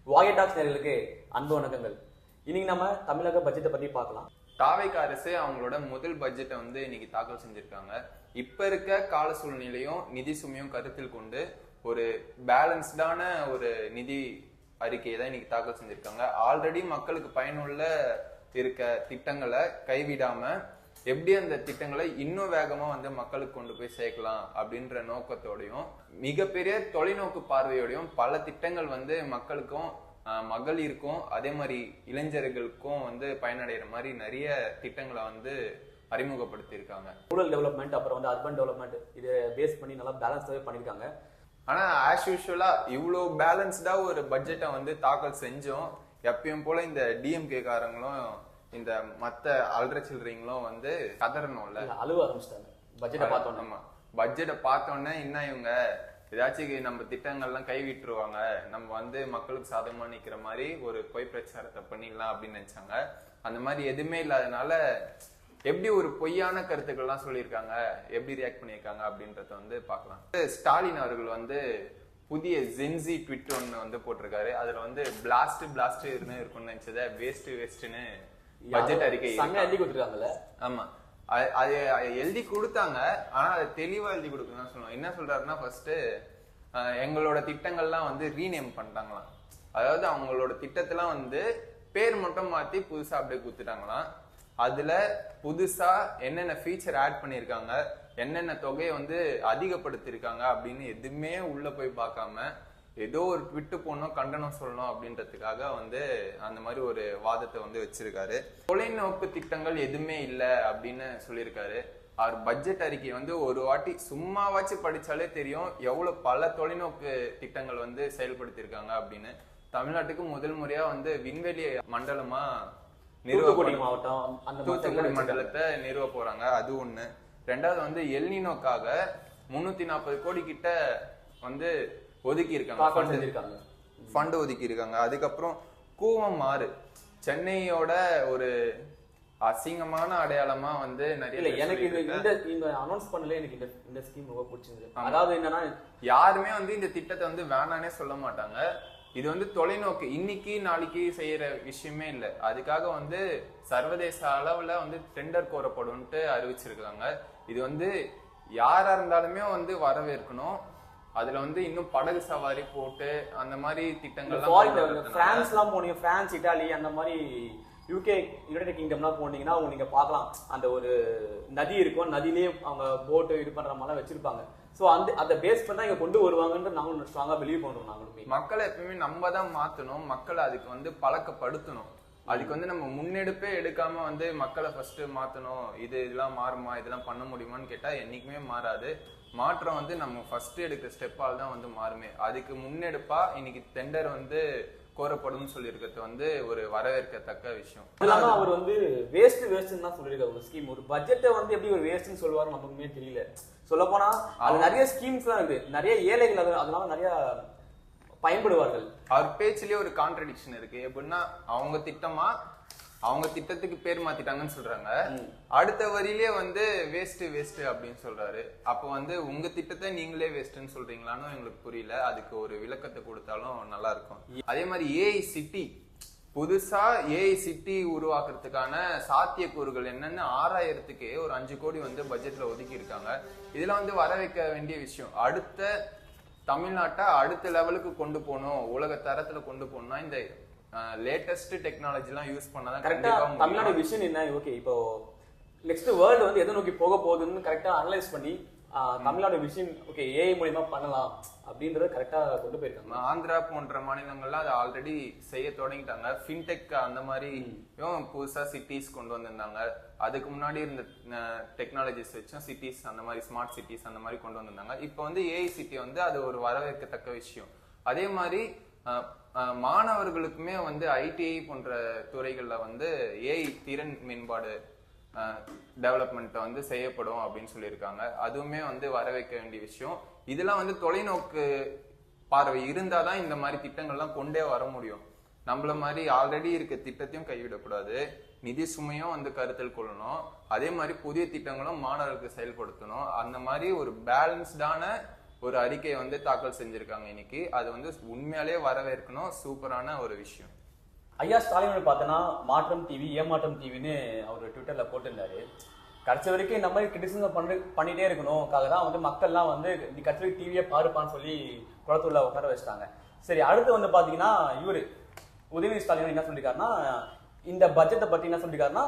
வாகை டாக்ஸ் நேயர்களுக்கு அன்பு வணக்கங்கள். இன்னைக்கு நம்ம தமிழக பட்ஜெட்டை பத்தி பார்க்கலாம். தாவேக அரசு அவங்களோட முதல் பட்ஜெட்டை இன்னைக்கு தாக்கல் செஞ்சிருக்காங்க. இப்ப இருக்க கால சூழ்நிலையும் நிதி சுமையும் கருத்தில் கொண்டு ஒரு பேலன்ஸ்டான ஒரு நிதி அறிக்கையை தான் இன்னைக்கு தாக்கல் செஞ்சிருக்காங்க. ஆல்ரெடி மக்களுக்கு பயனுள்ள இருக்க திட்டங்களை கைவிடாம எப்படி அந்த திட்டங்களை இன்னும் வேகமா மக்களுக்கு கொண்டு போய் சேர்க்கலாம் அப்படின்ற நோக்கத்தோடையும் மிகப்பெரிய தொலைநோக்கு பார்வையோடையும் பல திட்டங்கள் மக்களுக்கும் மகளிருக்கும் அதே மாதிரி இளைஞர்களுக்கும் பயனடைகிற மாதிரி நிறைய திட்டங்களை அறிமுகப்படுத்தி இருக்காங்க. ரூரல் டெவலப்மெண்ட் அப்புறம் அர்பன் டெவலப்மெண்ட் இதை பேஸ் பண்ணி நல்லா பேலன்ஸாவே பண்ணிருக்காங்க. ஆனா ஆஸ் யூஷுவலா இவ்வளோ பேலன்ஸ்டா ஒரு பட்ஜெட்டை தாக்கல் செஞ்சோம். எப்பயும் போல இந்த டிஎம்கே காரங்களும் இந்த மத்த அல்ற சில்லறீங்களும் கதறணும்ல, அழுவ ஆரம்பிச்சிட்டாங்க பட்ஜெட்டை பார்த்தோன்னே. ஆமா, பட்ஜெட்டை பார்த்தோன்னே இன்னும் இவங்க ஏதாச்சும் நம்ம திட்டங்கள்லாம் கைவிட்டுருவாங்க, நம்ம மக்களுக்கு சாதகமா நிக்கிற மாதிரி ஒரு பொய் பிரச்சாரத்தை பண்ணிடலாம் அப்படின்னு நினைச்சாங்க. அந்த மாதிரி எதுவுமே இல்லாதனால எப்படி ஒரு பொய்யான கருத்துக்கள்லாம் சொல்லியிருக்காங்க, எப்படி ரியாக்ட் பண்ணியிருக்காங்க அப்படின்றத பார்க்கலாம். ஸ்டாலின் அவர்கள் புதிய ஜென்சி ட்விட் ஒன்று போட்டிருக்காரு. அதுல பிளாஸ்ட் இருக்கும்னு நினைச்சத வேஸ்ட்னு பட்ஜெட் அறிக்கை எழுதி கொடுத்துருக்காங்கல்ல. ஆமா, அது எழுதி கொடுத்தாங்க. ஆனா அதை தெளிவா எழுதி கொடுக்கணும் சொல்லுவோம். என்ன சொல்றாருன்னா, ஃபர்ஸ்ட் எங்களோட திட்டங்கள்லாம் ரீநேம் பண்ணிட்டாங்களாம். அதாவது அவங்களோட திட்டத்தெல்லாம் பேர் மட்டும் மாத்தி புதுசா அப்படியே குடுத்துட்டாங்களாம். அதுல புதுசா என்னென்ன ஃபீச்சர் ஆட் பண்ணிருக்காங்க, என்னென்ன தொகையை அதிகப்படுத்திருக்காங்க அப்படின்னு எதுவுமே உள்ள போய் பார்க்காம ஏதோ ஒரு ட்விட்டு போடணும், கண்டனம் சொல்லணும் அப்படின்றதுக்காக அந்த மாதிரி ஒரு வாதத்தை வச்சிருக்காரு. தொலைநோக்கு திட்டங்கள் எதுவுமே இல்லை அப்படின்னு சொல்லியிருக்காரு. அவர் பட்ஜெட் அறிக்கை ஒரு வாட்டி சும்மாவாச்சு படிச்சாலே தெரியும் எவ்வளவு பல தொலைநோக்கு திட்டங்கள் செயல்படுத்தியிருக்காங்க அப்படின்னு. தமிழ்நாட்டுக்கு முதல் முறையா விண்வெளி மண்டலமா தூத்துக்குடி மாவட்டம் தூத்துக்குடி மண்டலத்தை நிறுவ போறாங்க. அது ஒண்ணு. ரெண்டாவது எல்னினோக்காக 340 கோடி கிட்ட ஒதுக்கி இருக்காங்க, ஃபண்ட் ஒதுக்கி இருக்காங்க. அதுக்கப்புறம் கூவம் ஆறு சென்னையோட ஒரு அசிங்கமான அடையாளமா நிறைய எனக்கு இந்த அனௌன்ஸ் பண்ணல. எனக்கு இந்த ஸ்கீம் ரொம்ப பிடிச்சிருக்கு. அதாவது என்னன்னா, யாருமே இந்த திட்டத்தை வேணானே சொல்ல மாட்டாங்க. இது தொலைநோக்கு இன்னைக்கு நாளைக்கு செய்யற விஷயமே இல்லை. அதுக்காக சர்வதேச அளவுல டெண்டர் கோரப்படும்ட்டு அறிவிச்சிருக்காங்க. இது யாரா இருந்தாலுமே வரவேற்கணும். அதுல இன்னும் படகு சவாரி போட்டு அந்த மாதிரி திட்டங்கள் பிரான்ஸ் எல்லாம் போனீங்க, பிரான்ஸ் இட்டாலி அந்த மாதிரி யூகே யுனைடெட் கிங்டம்லாம் போனீங்கன்னா நீங்க பாக்கலாம், அந்த ஒரு நதி இருக்கும், நதியிலேயே அவங்க போட்டு இது பண்ற மாதிரி வச்சிருப்பாங்க. சோ அந்த பேஸ் பண்ணா இங்க கொண்டு வருவாங்கன்னு நாங்களும் ஸ்ட்ராங்கா பிலீவ் பண்றோம். நாங்களுமே மக்களை எப்பவுமே நம்ம தான் மாத்தணும், மக்களை அதுக்கு பழக்கப்படுத்தணும். அதுக்கு நம்ம முன்னெடுப்பே எடுக்காம மக்களை ஃபர்ஸ்ட் மாத்தணும். இதெல்லாம் மாறுமா, இதெல்லாம் பண்ண முடியுமான்னு கேட்டா என்னைக்குமே மாறாது. மாற்றம் நம்ம ஃபர்ஸ்ட் எடுக்கிற ஸ்டெப்பால் தான் மாறுமே. அதுக்கு முன்னெடுப்பா இன்னைக்கு டெண்டர் கோரப்படும் சொல்லியிருக்கிறது ஒரு வரவேற்கத்தக்க விஷயம். அவர் வேஸ்ட் தான் சொல்லியிருக்காரு. ஒரு ஸ்கீம், ஒரு பட்ஜெட்டை எப்படி ஒரு வேஸ்ட்னு சொல்லுவாரு நமக்குமே தெரியல. சொல்ல போனா அது நிறைய ஸ்கீம்ஸ் எல்லாம் இருக்கு, நிறைய ஏழைகள் அதனால நிறைய பயன்படுவார்கள். அவர் பேச்சிலேயே ஒரு கான்ட்ரடிக்ஷன் இருக்கு. எப்படின்னா, அவங்க திட்டத்துக்கு பேர் மாத்திட்டாங்கன்னு சொல்றாங்க, அடுத்த வரியிலே வேஸ்ட் அப்படின்னு சொல்றாரு. அப்ப உங்க திட்டத்தை நீங்களே வேஸ்ட்னு சொல்றீங்களான்னு எங்களுக்கு புரியல. அதுக்கு ஒரு விளக்கத்தை கொடுத்தாலும் நல்லா இருக்கும். அதே மாதிரி ஏஐ சிட்டி, புதுசா ஏஐ சிட்டி உருவாக்குறதுக்கான சாத்தியக்கூறுகள் என்னன்னு ஆராயறதுக்கு ஒரு 5 கோடி பட்ஜெட்ல ஒதுக்கி இருக்காங்க. இதுல வர வைக்க வேண்டிய விஷயம். அடுத்த தமிழ்நாட்டை அடுத்த லெவலுக்கு கொண்டு போகணும், உலக தரத்துல கொண்டு போகணும்னா இந்த லேட்டஸ்ட் டெக்னாலஜி எல்லாம் யூஸ் பண்ணாதான் கரெக்டா. தமிழ்நாடு விஷன் என்ன, ஓகே இப்போ நெக்ஸ்ட் வேர்ல்டு எதை நோக்கி போக போகுதுன்னு கரெக்டா அனலைஸ் பண்ணி தமிழ்நாடு விஷன் ஓகே ஏஐ மூலமா பண்ணலாம் அப்படின்றத கரெக்டா கொண்டு போயிருக்காங்க. ஆந்திரா போன்ற மாநிலங்கள்லாம் அதை ஆல்ரெடி செய்ய தொடங்கிட்டாங்க. ஃபின்டெக் அந்த மாதிரி புதுசா சிட்டிஸ் கொண்டு வந்திருந்தாங்க. அதுக்கு முன்னாடி இருந்த டெக்னாலஜிஸ் வச்சும் சிட்டிஸ் அந்த மாதிரி ஸ்மார்ட் சிட்டிஸ் அந்த மாதிரி கொண்டு வந்திருந்தாங்க. இப்போ ஏஐ சிட்டி அது ஒரு வரவேற்கத்தக்க விஷயம். அதே மாதிரி மாணவர்களுக்குமே ஐடிஐ போன்ற துறைகள்ல ஏஐ திறன் மேம்பாடு டெவலப்மெண்ட் செய்யப்படும் அப்படின்னு சொல்லியிருக்காங்க. அதுவுமே வர வைக்க வேண்டிய விஷயம். இதெல்லாம் தொலைநோக்கு பார்வை இருந்தாதான் இந்த மாதிரி திட்டங்கள்லாம் கொண்டே வர முடியும். நம்மள மாதிரி ஆல்ரெடி இருக்க திட்டத்தையும் கைவிடக்கூடாது, நிதி சுமையும் கருத்தில் கொள்ளணும். அதே மாதிரி புதிய திட்டங்களும் மாணவர்களுக்கு செயல்படுத்தணும். அந்த மாதிரி ஒரு பேலன்ஸ்டான ஒரு அறிக்கையை வந்து தாக்கல் செஞ்சிருக்காங்க இன்னைக்கு. அது வந்து உண்மையாலே வரவேற்கணும், சூப்பரான ஒரு விஷயம். ஐயா ஸ்டாலின் பார்த்தோன்னா மாற்றம் டிவி ஏமாற்றம் டிவின்னு அவர் ட்விட்டர்ல போட்டிருந்தாரு. கடைசி வரைக்கும் இந்த மாதிரி கிரிட்டிசிசம் பண்ணிட்டே இருக்கணும்காக தான் வந்து மக்கள்லாம் வந்து நீ கடைசி வரைக்கும் டிவியே பாருப்பான்னு சொல்லி குளத்தூர்ல உட்கார வச்சுட்டாங்க. சரி, அடுத்து வந்து பாத்தீங்கன்னா இவரு உதயநிதி ஸ்டாலின் என்ன சொல்லிருக்காருன்னா, இந்த பட்ஜெட்டை பத்தி என்ன சொல்லிருக்காருன்னா,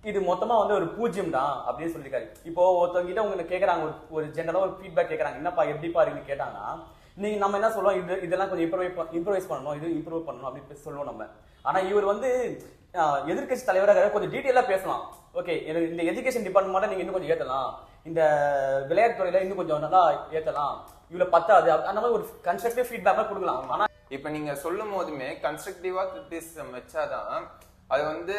இது மொத்தமா வந்து ஒரு பூஜ்யம் தான் அப்படின்னு சொல்லிருக்காரு. இப்போ ஒருத்தவங்க கிட்ட உங்களுக்கு கேட்கறாங்க, ஒரு ஜெனரலா ஒரு ஃபீட்பேக் கேட்கறாங்க, என்னப்பா எப்படிப்பா இருக்குன்னு கேட்டாங்கன்னா, நீங்க நம்ம என்ன சொல்லுவோம், இதெல்லாம் கொஞ்சம் இம்ப்ரூவைஸ் பண்ணணும், இது இம்ப்ரூவ் பண்ணணும் அப்படின்னு சொல்லுவோம் நம்ம. ஆனா இவர் வந்து எதிர்கட்சி தலைவராக கொஞ்சம் டீட்டெயிலா பேசலாம். ஓகே, இந்த எஜுகேஷன் டிபார்ட்மெண்ட்ல நீங்க இன்னும் கொஞ்சம் ஏத்தலாம், இந்த விளையாட்டு துறையில இன்னும் கொஞ்சம் நல்லா ஏத்தலாம், இவ்வளவு பத்தாது, அந்த மாதிரி ஒரு கன்ஸ்ட்ரக்டிவ் ஃபீட்பேக் கொடுக்கலாம். ஆனா இப்ப நீங்க சொல்லும் போதுமே கன்ஸ்ட்ரக்டிவா கிரிட்டிசிசம் வச்சாதான் அது வந்து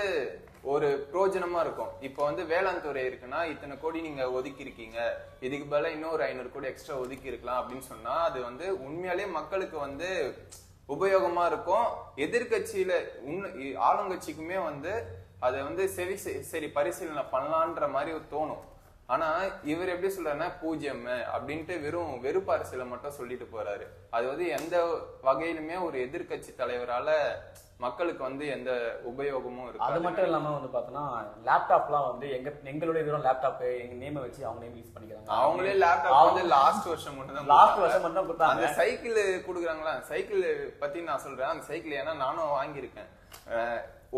ஒரு பிரோஜனமா இருக்கும். இப்ப வந்து வேளாண் துறை இருக்குன்னா இத்தனை கோடி நீங்க ஒதுக்கி இருக்கீங்க, இதுக்கு பதிலா இன்னொரு 500 கோடி எக்ஸ்ட்ரா ஒதுக்கி இருக்கலாம் அப்படின்னு சொன்னா அது வந்து உண்மையாலே மக்களுக்கு வந்து உபயோகமா இருக்கும். எதிர்கட்சியில ஆளுங்கட்சிக்குமே வந்து அதை வந்து சரி பரிசீலனை பண்ணலான்ற மாதிரி தோணும். ஆனா இவர் எப்படி சொல்றாருன்னா பூஜ்யம் அப்படின்ட்டு வெறும் வெறுப்பு அரசியலை மட்டும் சொல்லிட்டு போறாரு. அது வந்து எந்த வகையிலுமே ஒரு எதிர்கட்சி தலைவரால மக்களுக்கு வந்து எந்த உபயோகமும் இருக்கு. அது மட்டும் இல்லாம வந்து பாத்தோம்னா லேப்டாப்லாம் வந்து எங்களுடைய வெறும் லேப்டாப் எங்க நேம் வச்சு அவங்க நேம் யூஸ் பண்ணிக்கிறாங்க. அவங்களே லேப்டாப் வந்து லாஸ்ட் வருஷம் மட்டும் தான் கொடுத்தாங்க. அந்த சைக்கிள் குடுக்குறாங்களா, சைக்கிள் பத்தி நான் சொல்றேன். அந்த சைக்கிள் ஏன்னா நானும் வாங்கியிருக்கேன்.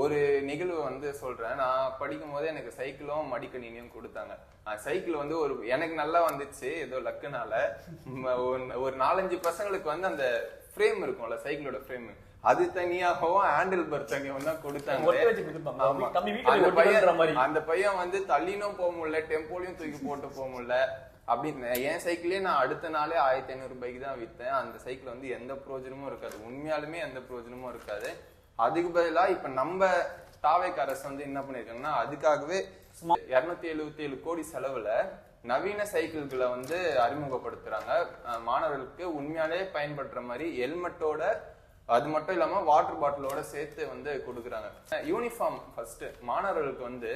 ஒரு நிகழ்வு வந்து சொல்றேன். நான் படிக்கும் போது எனக்கு சைக்கிளும் மடிக்கணினியும் கொடுத்தாங்க. சைக்கிள் வந்து எனக்கு நல்லா வந்துச்சு ஏதோ லக்குனால. ஒரு 4-5 பசங்களுக்கு வந்து அந்த ஃப்ரேம் இருக்கும்ல, சைக்கிளோட ஃப்ரேம், அது தனியாகவும் ஹேண்டில் பர் தனியாகவும் தான் கொடுத்தாங்க. அந்த பையன் வந்து தள்ளினும் போக முடியல, டெம்போலையும் தூக்கி போட்டு போக முடியல. அப்படின்னு என் சைக்கிளே நான் அடுத்த நாளே 1500 ரூபாய்க்கு தான் வித்தேன். அந்த சைக்கிள் வந்து எந்த பிரயோஜனமும் இருக்காது, உண்மையாலுமே எந்த பிரயோஜனமும் இருக்காது. அதுக்கு பதிலா இப்ப நம்ம தாவேக் அரசு வந்து என்ன பண்ணிருக்காங்கன்னா அதுக்காகவே 277 கோடி செலவுல நவீன சைக்கிள்களை வந்து அறிமுகப்படுத்துறாங்க. மாணவர்களுக்கு உண்மையாலே பயன்படுற மாதிரி ஹெல்மெட்டோட, அது மட்டும் இல்லாம வாட்டர் பாட்டிலோட சேர்த்து வந்து கொடுக்குறாங்க. யூனிஃபார்ம் ஃபர்ஸ்ட் மாணவர்களுக்கு வந்து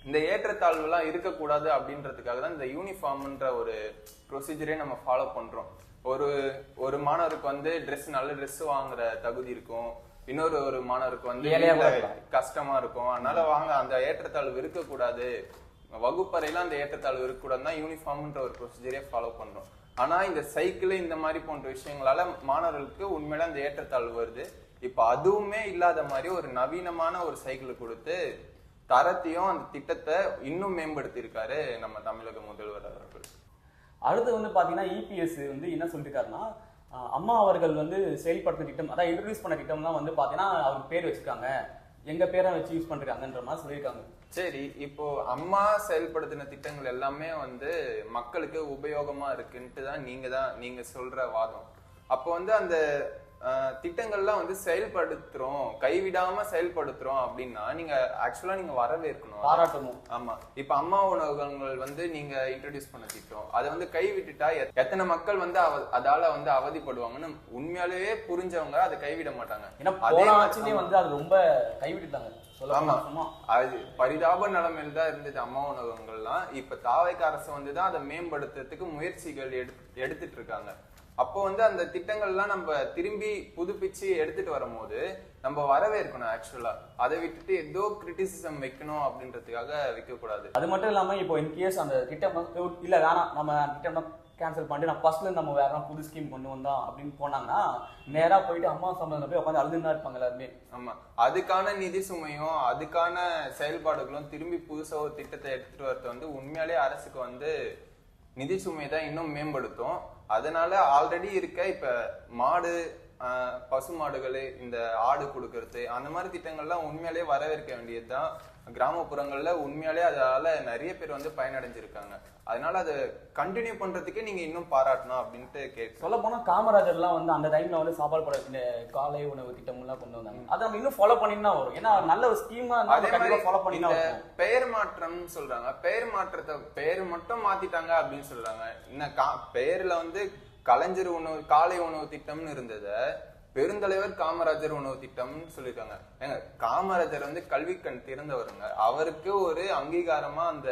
இந்த ஏற்றத்தாழ்வு எல்லாம் இருக்கக்கூடாது அப்படின்றதுக்காக தான் இந்த யூனிஃபார்ம்ன்ற ஒரு ப்ரொசீஜரே நம்ம ஃபாலோ பண்றோம். ஒரு மாணவருக்கு வந்து நல்ல ட்ரெஸ் வாங்குற தகுதி இருக்கும், இன்னொரு மாணவருக்கு வந்து கஷ்டமா இருக்கும். அதனால வாங்க அந்த ஏற்றத்தாழ்வு இருக்கக்கூடாது, வகுப்பறையில அந்த ஏற்றத்தாழ்வு இருக்கக்கூடாதுன்னா யூனிஃபார்ம்ன்ற ஒரு ப்ரொசீஜரே ஃபாலோ பண்றோம். ஆனா இந்த சைக்கிள் இந்த மாதிரி போன்ற விஷயங்களால மாணவர்களுக்கு உண்மையில அந்த ஏற்றத்தாழ்வு வருது. இப்ப அதுவுமே இல்லாத மாதிரி ஒரு நவீனமான ஒரு சைக்கிள் கொடுத்து தரத்தையும் அந்த திட்டத்தை இன்னும் மேம்படுத்தி இருக்காரு நம்ம தமிழக முதல்வர் அவர்கள். அடுத்து வந்து பாத்தீங்கன்னா இபிஎஸ் வந்து என்ன சொல்லிருக்காருன்னா, அம்மா அவர்கள் வந்து செயல்படுத்த திட்டம், அதான் இன்ட்ரோடியூஸ் பண்ண திட்டம்லாம் வந்து பாத்தீங்கன்னா அவருக்கு பேர் வச்சிருக்காங்க, எங்க பேரை வச்சு யூஸ் பண்றாங்கன்ற மாதிரி சொல்லியிருக்காங்க. சரி, இப்போ அம்மா செயல்படுத்தின திட்டங்கள் எல்லாமே வந்து மக்களுக்கு உபயோகமா இருக்குன்ட்டு தான் நீங்க சொல்ற வாதம். அப்போ வந்து அந்த திட்டங்கள்லாம் வந்து செயல்படுத்துறோம், கைவிடாம செயல்படுத்துறோம் அப்படின்னா நீங்க ஆக்சுவலா நீங்க வரவேற்கணும், பாராட்டணும். ஆமா, இப்ப அம்மா உணவகங்கள் வந்து நீங்க இன்ட்ரோடியூஸ் பண்ண திட்டம் அதை வந்து கைவிட்டுட்டா எத்தனை மக்கள் வந்து அதால வந்து அவதிப்படுவாங்கன்னு உண்மையாலேயே புரிஞ்சவங்க அதை கைவிட மாட்டாங்க. ஏன்னா போன ஆட்சியிலே வந்து அது ரொம்ப கைவிட்டுட்டாங்க. ஆமா, அது பரிதாப நிலைமையில தான் இருந்தது அம்மா உணவகங்கள்லாம். இப்ப தாவேக் அரசு வந்துதான் அதை மேம்படுத்துறதுக்கு முயற்சிகள் எடுத்துட்டு இருக்காங்க. அப்போ வந்து அந்த திட்டங்கள்லாம் நம்ம திரும்பி புதுப்பிச்சு எடுத்துட்டு வரும்போது நம்ம வரவேற்கணும். ஆக்சுவலா அதை விட்டுட்டு ஏதோ கிரிட்டிசிசம் வைக்கணும் அப்படின்றதுக்காக வைக்க கூடாது. அது மட்டும் இல்லாம இப்போ இன்கேஸ் அந்த திட்டம் இல்ல வேணாம், நம்ம திட்டம் கேன்சல் பண்ணிட்டு நான் ஃபர்ஸ்ட்ல நம்ம வேற புது ஸ்கீம் கொண்டு வந்தோம் அப்படின்னு போனாங்கன்னா நேரா போயிட்டு அம்மா சம்பந்தம் போய் உட்காந்து அழுதுதான் இருப்பாங்க எல்லாருமே. ஆமா, அதுக்கான நிதி சுமையும் அதுக்கான செயல்பாடுகளும் திரும்பி புதுசா ஒரு திட்டத்தை எடுத்துட்டு வரது வந்து உண்மையாலே அரசுக்கு வந்து நிதி சுமை தான் இன்னும் மேம்படுத்தும். அதனால ஆல்ரெடி இருக்க இப்ப மாடு, பசு மாடுகள், இந்த ஆடு கொடுக்கறது, அந்த மாதிரி திட்டங்கள்லாம் உண்மையாலே வரவேற்க வேண்டியதுதான். கிராமப்புறங்கள்ல உண்மையாலே அதால நிறைய பேர் வந்து பயனடைஞ்சிருக்காங்க. அதனால அதை கண்டினியூ பண்றதுக்கே நீங்க இன்னும் பாராட்டணும் அப்படின்ட்டு கேட்க. சொல்ல போனா காமராஜர் எல்லாம் வந்து அந்த டைம்ல வந்து சாப்பாடு போட காலை உணவு திட்டம் எல்லாம் கொண்டு வந்தாங்க. அதை நம்ம இன்னும் ஃபாலோ பண்ணினா வரும். ஏன்னா நல்ல ஒரு ஸ்கீமா ஃபாலோ பண்ணினா வரும். பெயர் மாற்றம் சொல்றாங்க, பெயர் மாற்றத்தை பெயர் மட்டும் மாத்திட்டாங்க அப்படின்னு சொல்றாங்க. இன்னும் பெயர்ல வந்து கலைஞர் உணவு காலை உணவு திட்டம்னு இருந்ததை பெருந்தலைவர் காமராஜர் உணவு திட்டம்னு சொல்லியிருக்காங்க. ஏங்க, காமராஜர் வந்து கல்வி கண் திறந்தவருங்க, அவருக்கு ஒரு அங்கீகாரமா அந்த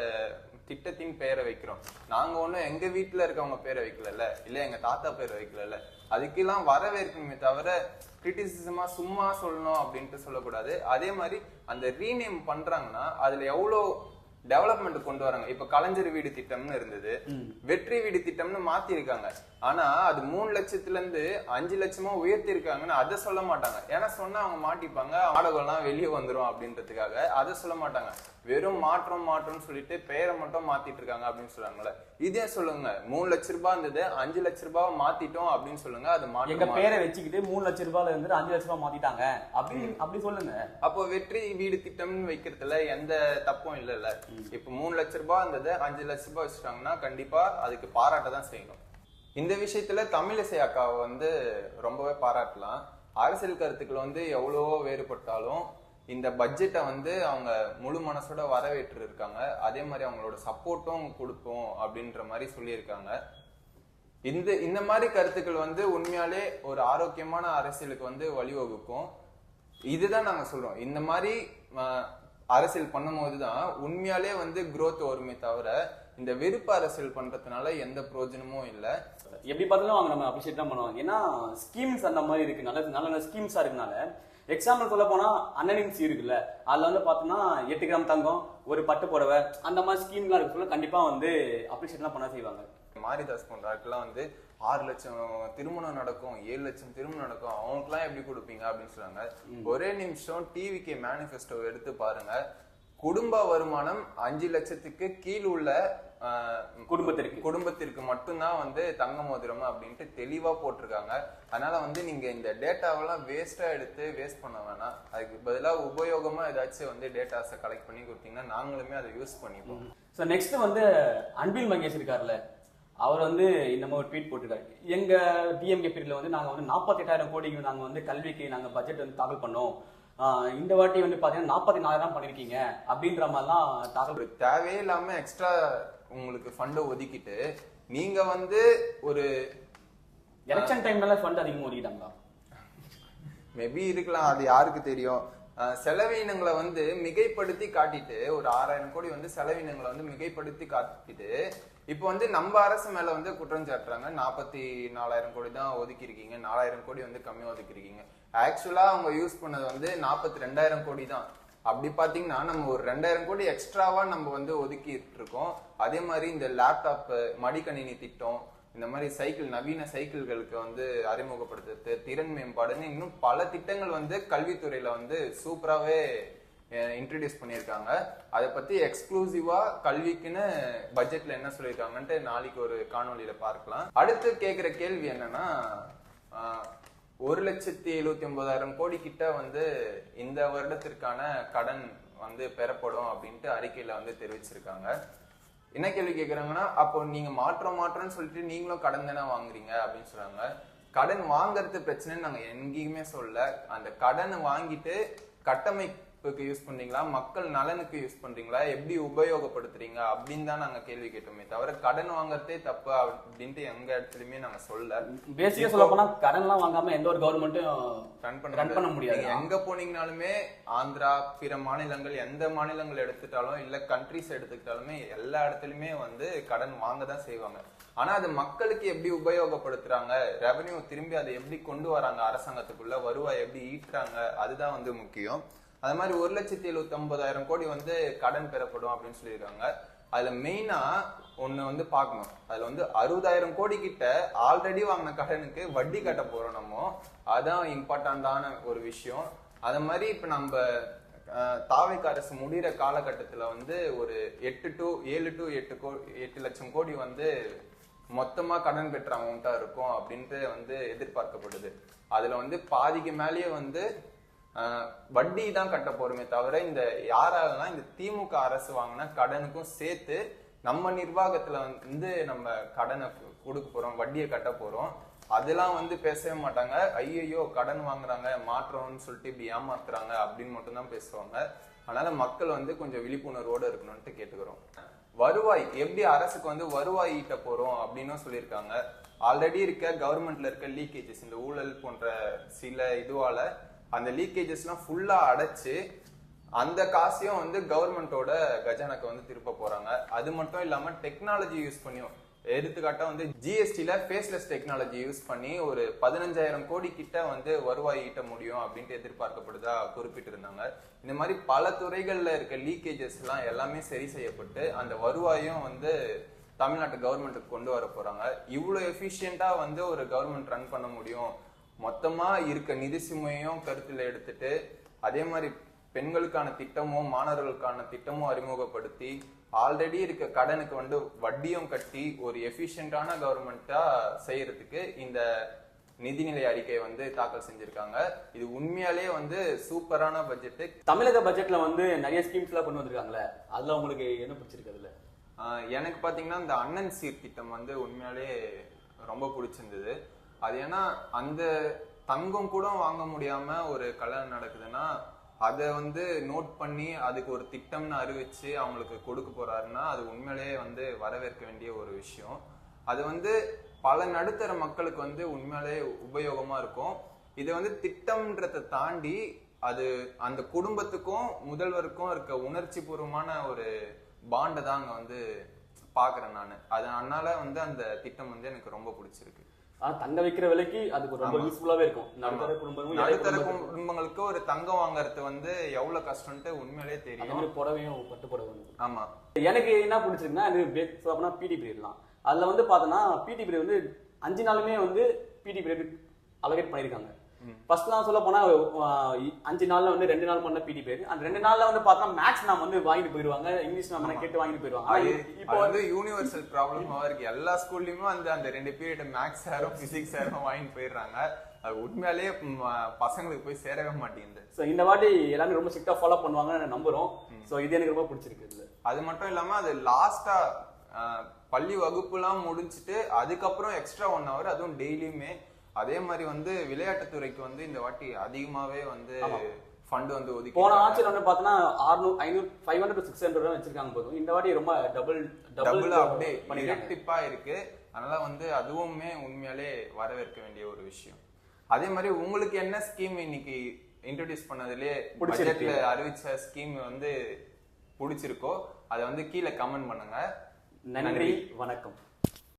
திட்டத்தின் பெயரை வைக்கிறோம். நாங்க ஒண்ணும் எங்க வீட்டுல இருக்கவங்க பேரை வைக்கல, இல்ல எங்க தாத்தா பேரை வைக்கல. அதுக்கெல்லாம் வரவேற்கணுமே தவிர கிரிட்டிசிசமா சும்மா சொல்லணும் அப்படின்ட்டு சொல்லக்கூடாது. அதே மாதிரி அந்த ரீநேம் பண்றாங்கன்னா அதுல எவ்வளவு டெவலப்மெண்ட் கொண்டு வராங்க. இப்ப கலைஞர் வீடு திட்டம்னு இருந்தது, வெற்றி வீடு திட்டம்னு மாத்தி இருக்காங்க. ஆனா அது 3 லட்சத்துல இருந்து 5 லட்சமா உயர்த்தி இருக்காங்கன்னு அதை சொல்ல மாட்டாங்க. ஏன்னா சொன்னா அவங்க மாட்டிப்பாங்க, நாடகம் எல்லாம் வெளியே வந்துரும் அப்படின்றதுக்காக அதை சொல்ல மாட்டாங்க. வெறும் மாற்றம்னு சொல்லிட்டு பெயரை மட்டும் மாத்திட்டு இருக்காங்க அப்படின்னு சொல்றாங்கல்ல. இதே சொல்லுங்க, 3 லட்சம் ரூபாய் இருந்தது 5 லட்சம் ரூபாய் மாத்திட்டோம் அப்படின்னு சொல்லுங்க. அது எங்க பேரை வச்சுக்கிட்டு 3 லட்சம் ரூபாயில இருந்து 5 லட்சம் ரூபாய் மாத்திட்டாங்க அப்படி சொல்லுங்க. அப்போ வெற்றி வீடு திட்டம்னு வைக்கிறதுல எந்த தப்பும் இல்லைல்ல. இப்ப 3 லட்சம் ரூபாய் இருந்தது 5 லட்சம் ரூபாய் வச்சுட்டாங்கன்னா கண்டிப்பா அதுக்கு பாராட்ட தான் செய்யணும். இந்த விஷயத்துல தமிழிசை அக்காவை வந்து ரொம்பவே பாராட்டலாம். அரசியல் கருத்துக்கள் வந்து எவ்வளவோ வேறுபட்டாலும் இந்த பட்ஜெட்டை வந்து அவங்க முழு மனசோட வரவேற்று இருக்காங்க. அதே மாதிரி அவங்களோட சப்போர்ட்டும் கொடுப்போம் அப்படின்ற மாதிரி சொல்லியிருக்காங்க. இந்த மாதிரி கருத்துக்கள் வந்து உண்மையாலே ஒரு ஆரோக்கியமான அரசியலுக்கு வந்து வழிவகுக்கும். இதுதான் நாங்க சொல்றோம். இந்த மாதிரி அரசியல் பண்ணும் போதுதான் உண்மையாலே வந்து growth வருமே தவிர இந்த வெறுப்பு அரசியல் பண்றதுனால எந்த பிரயோஜனமும் இல்ல. எப்படி பார்த்தாலும் அவங்க நம்ம அப்ரிஷியேட் தான் பண்ணுவாங்க. ஏன்னா ஸ்கீம்ஸ் அந்த மாதிரி இருக்கு, நல்ல நல்ல ஸ்கீம்ஸா இருக்கனால. எக்ஸாம்பிள் சொல்ல போனா அன்னனின்ஸ் இருக்குல்ல, அதுல வந்து பார்த்தோம்னா 8 கிராம் தங்கம், ஒரு பட்டு புடவை, அந்த மாதிரி ஸ்கீம்லாம் இருக்குல்ல, கண்டிப்பா வந்து அப்ரிஷியேட்லாம் பண்ண செய்வாங்க. மாரிதாஸ் போன்ற ஆட்கள்லாம் வந்து 6 லட்சம் திருமணம் நடக்கும், 7 லட்சம் திருமணம் நடக்கும், அவங்களுக்குலாம் எப்படி கொடுப்பீங்க அப்படின்னு சொல்றாங்க. ஒரே நிமிஷம் டிவிக்கு மேனிஃபெஸ்டோ எடுத்து பாருங்க. குடும்ப வருமானம் 5 லட்சத்துக்கு கீழ் உள்ள குடும்பத்திற்கு மட்டும்தான் வந்து தங்க மோதிரம் அப்படின்ட்டு தெளிவா போட்டிருக்காங்க. அதனால வந்து நீங்க இந்த டேட்டாவெல்லாம் வேஸ்டா எடுத்து வேஸ்ட் பண்ண வேணாம். அதுக்கு பதிலாக உபயோகமா ஏதாச்சும் வந்து டேட்டாஸை கலெக்ட் பண்ணி கொடுத்தீங்கன்னா நாங்களுமே அதை யூஸ் பண்ணிப்போம். ஸோ நெக்ஸ்ட் வந்து அன்பில் மகேஷ் இருக்காருல்ல, அவர் வந்து இந்த மாதிரி ஒரு ட்வீட் போட்டிருக்காரு. எங்க டிஎம்கே பீரியட்ல வந்து நாங்க வந்து 48,000 கோடிக்கு நாங்க வந்து கல்விக்கு நாங்க பட்ஜெட் வந்து தாக்கல் பண்ணோம். இந்த வாட்டி வந்து பாத்தீங்கன்னா 44,000 பண்ணிருக்கீங்க அப்படின்ற மாதிரிலாம் தாக்கல். தேவையே இல்லாம எக்ஸ்ட்ரா உங்களுக்கு ஃபண்டை ஒதுக்கிட்டு நீங்க வந்து ஒரு எலெக்ஷன் டைம்ல ஃபண்ட் அதிகமாக ஒதுக்கிட்டாங்களா? மேபி இருக்கலாம், அது யாருக்கு தெரியும். செலவினங்களை வந்து மிகைப்படுத்தி காட்டிட்டு ஒரு 6,000 கோடி வந்து செலவினங்களை வந்து மிகைப்படுத்தி காட்டிட்டு இப்ப வந்து நம்ம அரசு மேல வந்து குற்றம் சாட்டுறாங்க. 44,000 கோடி தான் ஒதுக்கி இருக்கீங்க, 4,000 கோடி வந்து கம்மியா ஒதுக்கி இருக்கீங்க. ஆக்சுவலா அவங்க யூஸ் பண்ணது வந்து 42,000 கோடி தான். அப்படி பாத்தீங்கன்னா நம்ம ஒரு 2,000 கோடி எக்ஸ்ட்ராவா நம்ம வந்து ஒதுக்கிட்டு இருக்கோம். அதே மாதிரி இந்த லேப்டாப், மடிக்கணினி திட்டம், இந்த மாதிரி சைக்கிள், நவீன சைக்கிள்களுக்கு வந்து அறிமுகப்படுத்துறது, திறன் மேம்பாடுன்னு இன்னும் பல திட்டங்கள் வந்து கல்வித்துறையில வந்து சூப்பராகவே இன்ட்ரடியூஸ் பண்ணியிருக்காங்க. அதை பத்தி எக்ஸ்க்ளூசிவா கல்விக்குன்னு பட்ஜெட்ல என்ன சொல்லியிருக்காங்கன்ட்டு நாளைக்கு ஒரு காணொலியில பார்க்கலாம். அடுத்து கேட்கிற கேள்வி என்னன்னா, 1,79,000 கோடி கிட்ட வந்து இந்த வருடத்திற்கான கடன் வந்து பெறப்படும் அப்படின்ட்டு அறிக்கையில வந்து தெரிவிச்சிருக்காங்க. என்ன கேள்வி கேட்கறாங்கன்னா, அப்போ நீங்க மாற்றம்னு சொல்லிட்டு நீங்களும் கடன் தானே வாங்குறீங்க அப்படின்னு சொல்றாங்க. கடன் வாங்குறது பிரச்சனைன்னு நாங்க எங்கேயுமே சொல்ல. அந்த கடனை வாங்கிட்டு கட்டமைப்புக்கு யூஸ் பண்றீங்களா, மக்கள் நலனுக்கு யூஸ் பண்றீங்களா, எப்படி உபயோகப்படுத்துறீங்க அப்படின்னு தான் நாங்க கேள்வி கேட்டோமே தவிர கடன் வாங்குறதே தப்பு அப்படின்ட்டு எங்க இடத்துலயுமே நாங்க சொல்ல. பேசிக்கா சொல்ல போனா கடன் எல்லாம் வாங்காம எந்த ஒரு கவர்மெண்ட்டும் ரன் பண்ண முடியாது. எங்க போனீங்கனாலுமே ஆந்திரா, பிற மாநிலங்கள், எந்த மாநிலங்கள் எடுத்துட்டாலும் இல்ல கண்ட்ரிஸ் எடுத்துக்கிட்டாலுமே எல்லா இடத்துலயுமே வந்து கடன் வாங்க தான் செய்வாங்க. ஆனா அது மக்களுக்கு எப்படி உபயோகப்படுத்துறாங்க, ரெவன்யூ திரும்பி அதை எப்படி கொண்டு வராங்க, அரசாங்கத்துக்குள்ள வருவாய் எப்படி ஈட்டுறாங்க, அதுதான் வந்து முக்கியம். அது மாதிரி 1,79,000 கோடி வந்து கடன் பெறப்படும் அப்படின்னு சொல்லியிருக்காங்க. அதுல மெயினா ஒண்ணு வந்து பார்க்கணும். அதுல வந்து 60,000 கோடி கிட்ட ஆல்ரெடி வாங்கின கடனுக்கு வட்டி கட்ட போறோம் நம்ம. அதான் இம்பார்ட்டன்டான ஒரு விஷயம். அது மாதிரி இப்ப நம்ம தாவேக அரசு முடிகிற காலகட்டத்துல வந்து ஒரு 7 லட்சம் கோடி வந்து மொத்தமா கடன் பெற்ற அமௌண்டா இருக்கும் அப்படின்ட்டு வந்து எதிர்பார்க்கப்படுது. அதுல வந்து பாதிக்கு மேலேயே வந்து வட்டி தான் கட்ட போறோமே தவிர இந்த யாராலனா இந்த திமுக அரசு வாங்கின கடனுக்கும் சேர்த்து நம்ம நிர்வாகத்துல வந்து நம்ம கடனை கொடுக்க போறோம், வட்டியை கட்ட போறோம். அதெல்லாம் வந்து பேசவே மாட்டாங்க. ஐயோ கடன் வாங்குறாங்க, மாற்றம்னு சொல்லிட்டு இப்படி ஏமாத்துறாங்க அப்படின்னு மட்டும் தான் பேசுவாங்க. அதனால மக்கள் வந்து கொஞ்சம் விழிப்புணர்வோடு இருக்கணும்னு கேட்டுக்கிறோம். வருவாய் எப்படி அரசுக்கு வந்து வருவாய் ஈட்ட போறோம் அப்படின்னு சொல்லியிருக்காங்க. ஆல்ரெடி இருக்க கவர்மெண்ட்ல இருக்க லீக்கேஜஸ், இந்த ஊழல் போன்ற சில இதுவால அந்த லீக்கேஜஸ் எல்லாம் ஃபுல்லா அடைச்சு அந்த காசையும் வந்து கவர்மெண்டோட கஜானாக்கு வந்து திருப்ப போறாங்க. அது மட்டும் இல்லாம டெக்னாலஜி யூஸ் பண்ணியும், எடுத்துக்காட்டா வந்து ஜிஎஸ்டில ஃபேஸ்லெஸ் டெக்னாலஜி யூஸ் பண்ணி ஒரு 15,000 கோடி கிட்ட வந்து வருவாய் ஈட்ட முடியும் அப்படின்ட்டு எதிர்பார்க்கப்படுதா குறிப்பிட்டு இருந்தாங்க. இந்த மாதிரி பல துறைகள்ல இருக்க லீக்கேஜஸ் எல்லாம் எல்லாமே சரி செய்யப்பட்டு அந்த வருவாயும் வந்து தமிழ்நாட்டு கவர்மெண்ட்டுக்கு கொண்டு வர போறாங்க. இவ்வளவு எஃபிஷியண்டா வந்து ஒரு கவர்மெண்ட் ரன் பண்ண முடியும், மொத்தமா இருக்க நிதி சுமையும் கருத்துல எடுத்துட்டு அதே மாதிரி பெண்களுக்கான திட்டமும் மாணவர்களுக்கான திட்டமும் அறிமுகப்படுத்தி ஆல்ரெடி இருக்க கடனுக்கு வந்து வட்டியும் கட்டி ஒரு எஃபிஷியன்டான கவர்மெண்டா செய்யறதுக்கு இந்த நிதிநிலை அறிக்கையை வந்து தாக்கல் செஞ்சிருக்காங்க. இது உண்மையாலே வந்து சூப்பரான பட்ஜெட். தமிழக பட்ஜெட்ல வந்து நிறைய ஸ்கீம்ஸ் எல்லாம் கொண்டு வந்திருக்காங்களே, அதுல உங்களுக்கு என்ன பிடிச்சிருக்கு? அதுல எனக்கு பாத்தீங்கன்னா இந்த அண்ணன் சீர் திட்டம் வந்து உண்மையாலே ரொம்ப பிடிச்சிருந்தது. அது ஏன்னா அந்த தங்கம் கூட வாங்க முடியாம ஒரு கல்யாணம் நடக்குதுன்னா அதை வந்து நோட் பண்ணி அதுக்கு ஒரு திட்டம்னு அறிவிச்சு அவங்களுக்கு கொடுக்க போறாருன்னா அது உண்மையிலேயே வந்து வரவேற்க வேண்டிய ஒரு விஷயம். அது வந்து பல நடுத்தர மக்களுக்கு வந்து உண்மையிலே உபயோகமா இருக்கும். இது வந்து திட்டம்ன்றதை தாண்டி அது அந்த குடும்பத்துக்கும் முதல்வருக்கும் இருக்க உணர்ச்சி பூர்வமான ஒரு பாண்டை தான் அங்க வந்து பாக்குறேன் நான். அதனால வந்து அந்த திட்டம் வந்து எனக்கு ரொம்ப பிடிச்சிருக்கு. தங்க வைக்கிற விலைக்கு அதுக்கு ரொம்ப யூஸ்ஃபுல்லாவே இருக்கும். நடுத்தர குடும்பங்களுக்கு ஒரு தங்கம் வாங்குறது வந்து எவ்வளவு கஷ்டம்ட்டு உண்மையிலேயே தெரியும். புடவையும் பட்டு புடவை. ஆமா, எனக்கு என்ன பிடிச்சிருக்குன்னா பிடி பீரியட் தான். அதுல வந்து பாத்தோம்னா பிடி பீரியட் வந்து 5 நாளுமே வந்து பிடி பீரியட் அலோகேட் பண்ணிருக்காங்க. ஃபர்ஸ்ட் நான் சொல்ல போனா 5 நாள்ல வந்து 2 நாள் பண்ண பிடி பீரியட். அந்த 2 நாள்ல வந்து பார்த்தா மேக்ஸ் நாம வந்து வாங்கிட்டு போயிடுவாங்க, இங்கிலீஷ் நாம கேட்டு வாங்கிட்டு போயிடுவாங்க. இப்போ வந்து யூனிவர்சல் ப்ராப்ளமா இருக்கு. எல்லா ஸ்கூல்லயுமே அந்த 2 பீரியட் மேக்ஸ் சாரும் பிசிக்ஸ் சாரும் வாங்கிட்டு போயிடுறாங்க. அது உண்மையாலேயே பசங்களுக்கு போய் சேரவே மாட்டேங்குது. ஸோ இந்த வாட்டி எல்லாமே ரொம்ப ஸ்ட்ரிக்டா ஃபாலோ பண்ணுவாங்கன்னு நம்புறோம். ஸோ இது எனக்கு ரொம்ப பிடிச்சிருக்கு. அது மட்டும் இல்லாம அது லாஸ்டா பள்ளி வகுப்புலாம் முடிச்சுட்டு அதுக்கப்புறம் எக்ஸ்ட்ரா 1 hour அதுவும் டெய்லியுமே. அதே மாதிரி வந்து விளையாட்டுத்துறைக்கு வந்து இந்த வாட்டி அதிகமாவே வந்து ஃபண்ட் வந்து ஒதுக்கி. போன ஆட்சியில் வந்து பார்த்தோன்னா 500 to 600 வச்சிருக்காங்க போதும். இந்த வாட்டி ரொம்ப டபுள் அப்படியே இரட்டிப்பா இருக்கு. அதனால வந்து அதுவுமே உண்மையாலே வரவேற்க வேண்டிய ஒரு விஷயம். அதே மாதிரி உங்களுக்கு என்ன ஸ்கீம் இன்னைக்கு இன்ட்ரோடியூஸ் பண்ணதுலயே பட்ஜெட்ல அறிவிச்ச ஸ்கீம் வந்து பிடிச்சிருக்கோ அதை வந்து கீழே கமெண்ட் பண்ணுங்க. நன்றி, வணக்கம்.